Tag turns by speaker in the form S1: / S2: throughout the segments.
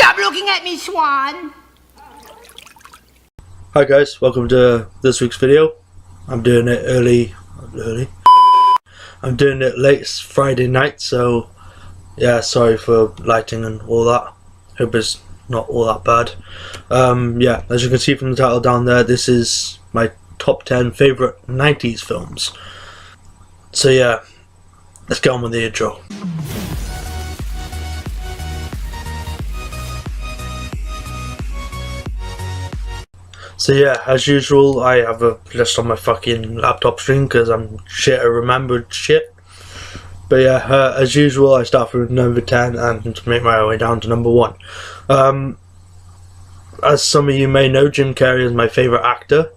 S1: Stop looking at me, Swan!
S2: Hi guys, welcome to this week's video. I'm doing it early. I'm doing it late Friday night, so yeah, sorry for lighting and all that. Hope it's not all that bad. Yeah, as you can see from the title down there, this is my top 10 favourite 90s films. So yeah, let's get on with the intro. So yeah, as usual, I have a list on my fucking laptop screen because I'm shit at remembered shit. But yeah, as usual, I start with number 10 and make my way down to number 1. As some of you may know, Jim Carrey is my favourite actor.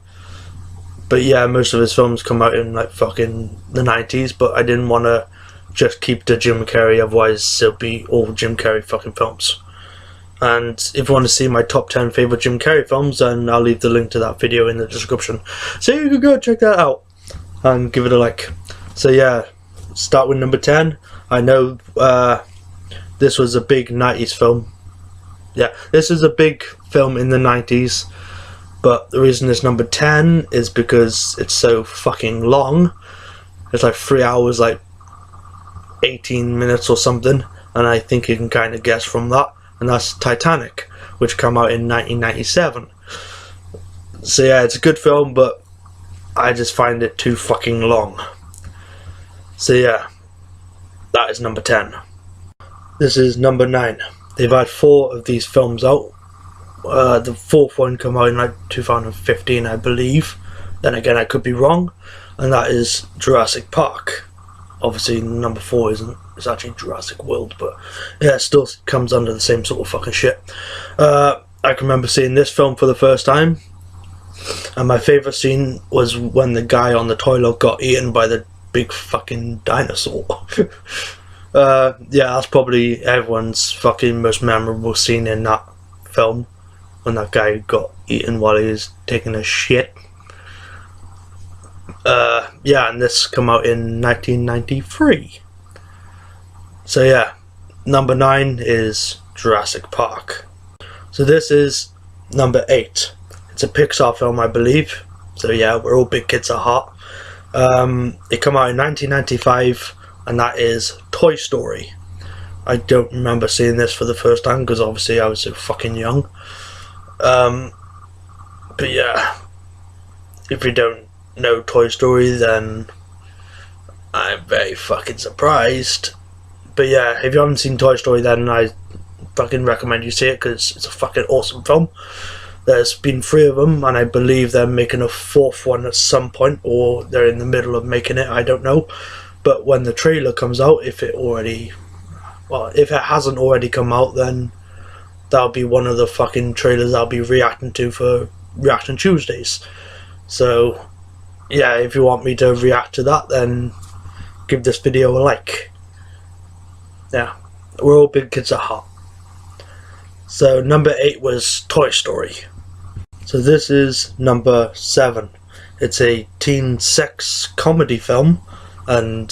S2: But yeah, most of his films come out in like fucking the 90s, but I didn't want to just keep to Jim Carrey, otherwise it'll be all Jim Carrey fucking films. And if you want to see my top 10 favourite Jim Carrey films, then I'll leave the link to that video in the description, so you can go check that out and give it a like. So yeah, start with number 10. I know this was a big 90s film. Yeah, this is a big film in the 90s, but the reason it's number 10 is because it's so fucking long. It's like 3 hours, like 18 minutes or something, and I think you can kind of guess from that. And that's Titanic, which came out in 1997. So yeah, it's a good film, but I just find it too fucking long. So yeah, that is number 10. This is number 9. They've had 4 of these films out. The 4th one came out in like 2015, I believe. Then again, I could be wrong. And that is Jurassic Park. Obviously number 4 isn't, it's actually Jurassic World, but yeah, it still comes under the same sort of fucking shit. I can remember seeing this film for the first time, and my favourite scene was when the guy on the toilet got eaten by the big fucking dinosaur. Yeah, that's probably everyone's fucking most memorable scene in that film, when that guy got eaten while he was taking a shit. Yeah, and this came out in 1993. So yeah, number 9 is Jurassic Park. So this is number 8. It's a Pixar film, I believe. So yeah, we're all big kids at heart. It came out in 1995, and that is Toy Story. I don't remember seeing this for the first time because obviously I was so fucking young. But yeah, if you don't know Toy Story, then I'm very fucking surprised. But yeah, if you haven't seen Toy Story, then I fucking recommend you see it because it's a fucking awesome film. There's been 3 of them, and I believe they're making a 4th one at some point, or they're in the middle of making it, I don't know. But when the trailer comes out, if it hasn't already come out, then that'll be one of the fucking trailers I'll be reacting to for Reaction Tuesdays. So yeah, if you want me to react to that, then give this video a like. Yeah, we're all big kids at heart. So number 8 was Toy Story. So this is number 7. It's a teen sex comedy film, and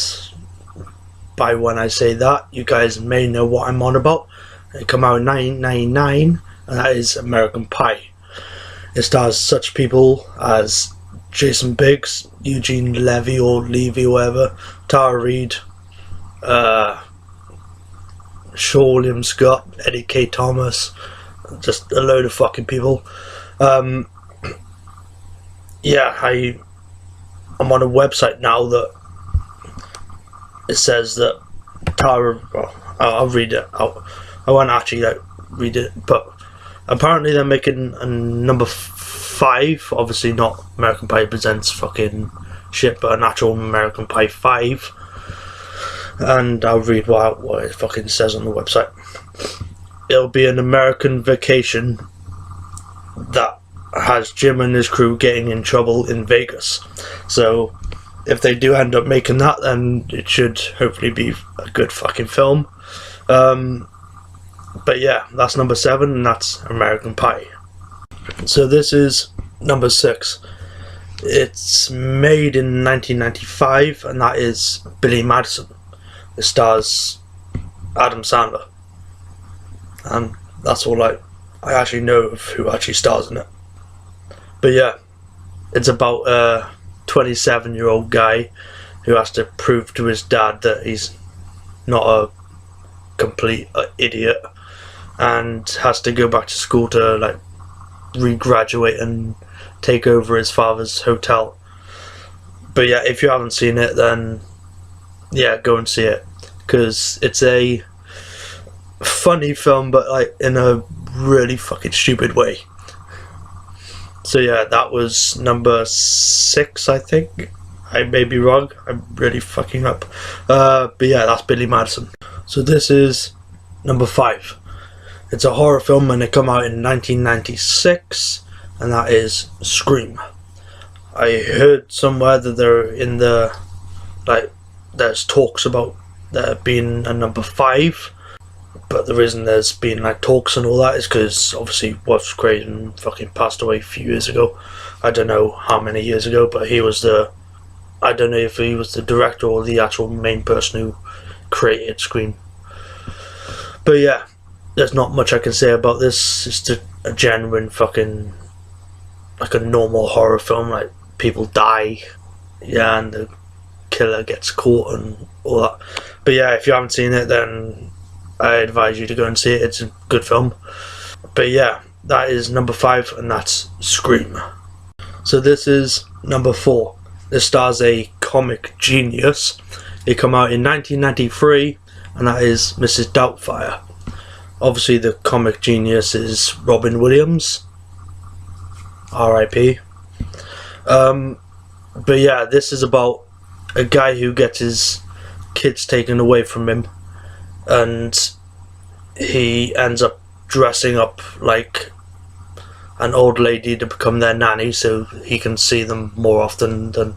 S2: by when I say that, you guys may know what I'm on about. It came out in 1999, and that is American Pie. It stars such people as Jason Biggs, Eugene Levy or Levy, whatever, Tara Reid, Shaw William Scott, Eddie K. Thomas, just a load of fucking people. Yeah, I'm on a website now that it says that Tara. Well, I'll read it out. I won't actually read it, but apparently they're making a number 5. Obviously not American Pie Presents fucking shit, but an actual American Pie 5. And I'll read what it fucking says on the website. It'll be an American vacation that has Jim and his crew getting in trouble in Vegas. So if they do end up making that, then it should hopefully be a good fucking film. But yeah, that's number 7, and that's American Pie. So this is number 6. It's made in 1995, and that is Billy Madison. It stars Adam Sandler. And that's all I actually know of who actually stars in it. But yeah, it's about a 27-year-old guy who has to prove to his dad that he's not a complete idiot, and has to go back to school to like regraduate and take over his father's hotel. But yeah, if you haven't seen it, then yeah, go and see it, because it's a funny film, but like in a really fucking stupid way. So yeah, that was number 6, I think. I may be wrong, I'm really fucking up. But yeah, that's Billy Madison. So this is number 5. It's a horror film and it came out in 1996, and that is Scream. I heard somewhere that they're in the, like, there's talks about there being a number 5, but the reason there's been like talks and all that is because obviously Wes Craven fucking passed away a few years ago. I don't know how many years ago, but he was I don't know if he was the director or the actual main person who created Scream. But yeah, there's not much I can say about this. It's just a genuine fucking, like a normal horror film. Like, people die, yeah, and the killer gets caught and all that. But yeah, if you haven't seen it, then I advise you to go and see it. It's a good film. But yeah, that is number 5, and that's Scream. So this is number 4. This stars a comic genius. It came out in 1993, and that is Mrs. Doubtfire. Obviously the comic genius is Robin Williams, R.I.P. But yeah, this is about a guy who gets his kids taken away from him, and he ends up dressing up like an old lady to become their nanny so he can see them more often than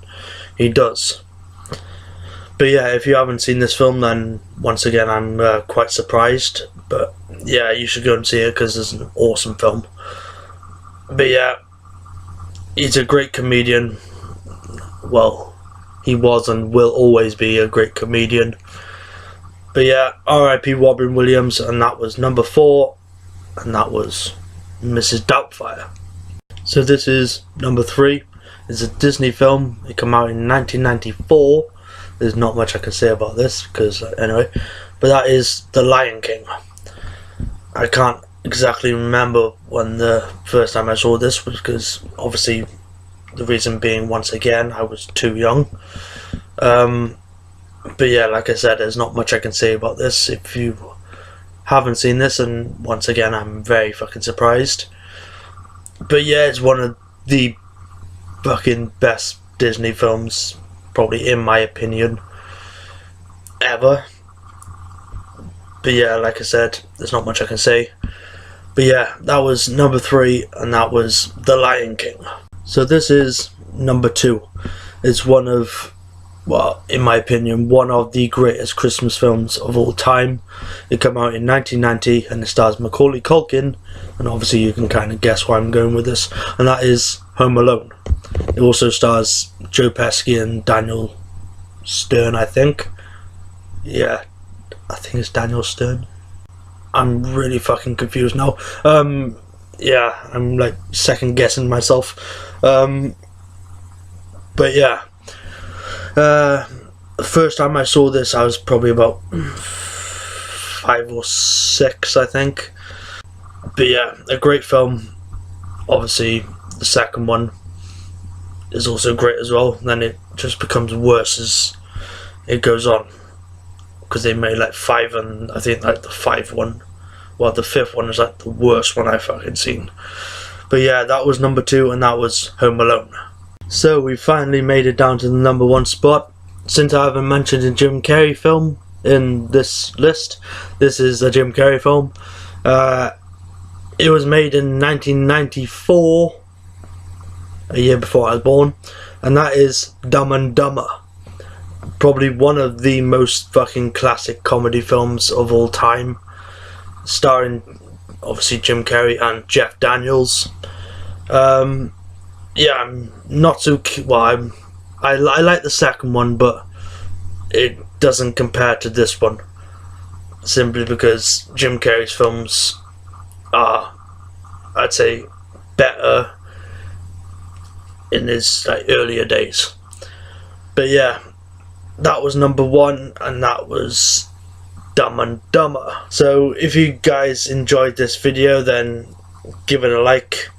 S2: he does. But yeah, if you haven't seen this film, then once again I'm quite surprised. But yeah, you should go and see it because it's an awesome film. But yeah, he's a great comedian. Well, he was and will always be a great comedian. But yeah, R.I.P. Robin Williams, and that was number 4, and that was Mrs. Doubtfire. So this is number 3. It's a Disney film. It came out in 1994. There's not much I can say about this, because anyway. But that is The Lion King. I can't exactly remember when the first time I saw this was, because obviously the reason being, once again, I was too young. But yeah, like I said, there's not much I can say about this. If you haven't seen this, and once again, I'm very fucking surprised. But yeah, it's one of the fucking best Disney films, probably in my opinion, ever. But yeah, like I said, there's not much I can say. But yeah, that was number 3, and that was The Lion King. So this is number 2. It's one of, well, in my opinion, one of the greatest Christmas films of all time. It came out in 1990, and it stars Macaulay Culkin, and obviously you can kind of guess where I'm going with this, and that is Home Alone. It also stars Joe Pesci and Daniel Stern, I think. Yeah, I think it's Daniel Stern. I'm really fucking confused now. Yeah, I'm like second guessing myself. But yeah. The first time I saw this, I was probably about 5 or 6, I think. But yeah, a great film. Obviously, the second one is also great as well. Then it just becomes worse as it goes on, because they made like 5, and I think like the 5th one, well, the 5th one is like the worst one I've fucking seen. But yeah, that was number 2, and that was Home Alone. So we finally made it down to the number 1 spot. Since I haven't mentioned a Jim Carrey film in this list, this is a Jim Carrey film. It was made in 1994, a year before I was born, and that is Dumb and Dumber. Probably one of the most fucking classic comedy films of all time, starring obviously Jim Carrey and Jeff Daniels. Yeah, I'm not so well. I like the second one, but it doesn't compare to this one, simply because Jim Carrey's films are, I'd say, better in his like earlier days. But yeah, that was number 1, and that was Dumb and Dumber. So if you guys enjoyed this video, then give it a like,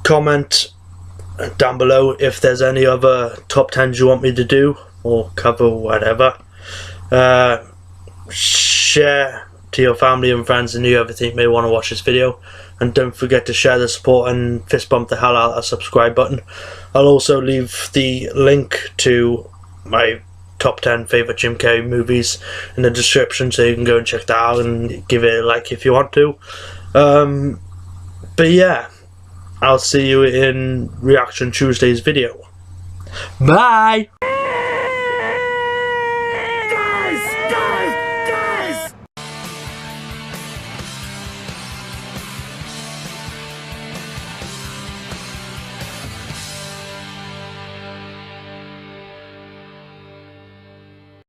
S2: comment down below if there's any other top 10s you want me to do or cover, whatever. Share to your family and friends and you ever think may want to watch this video, and don't forget to share the support and fist bump the hell out of that subscribe button. I'll also leave the link to my top 10 favourite Jim Carrey movies in the description, so you can go and check that out and give it a like if you want to. But yeah, I'll see you in Reaction Tuesday's video. Bye!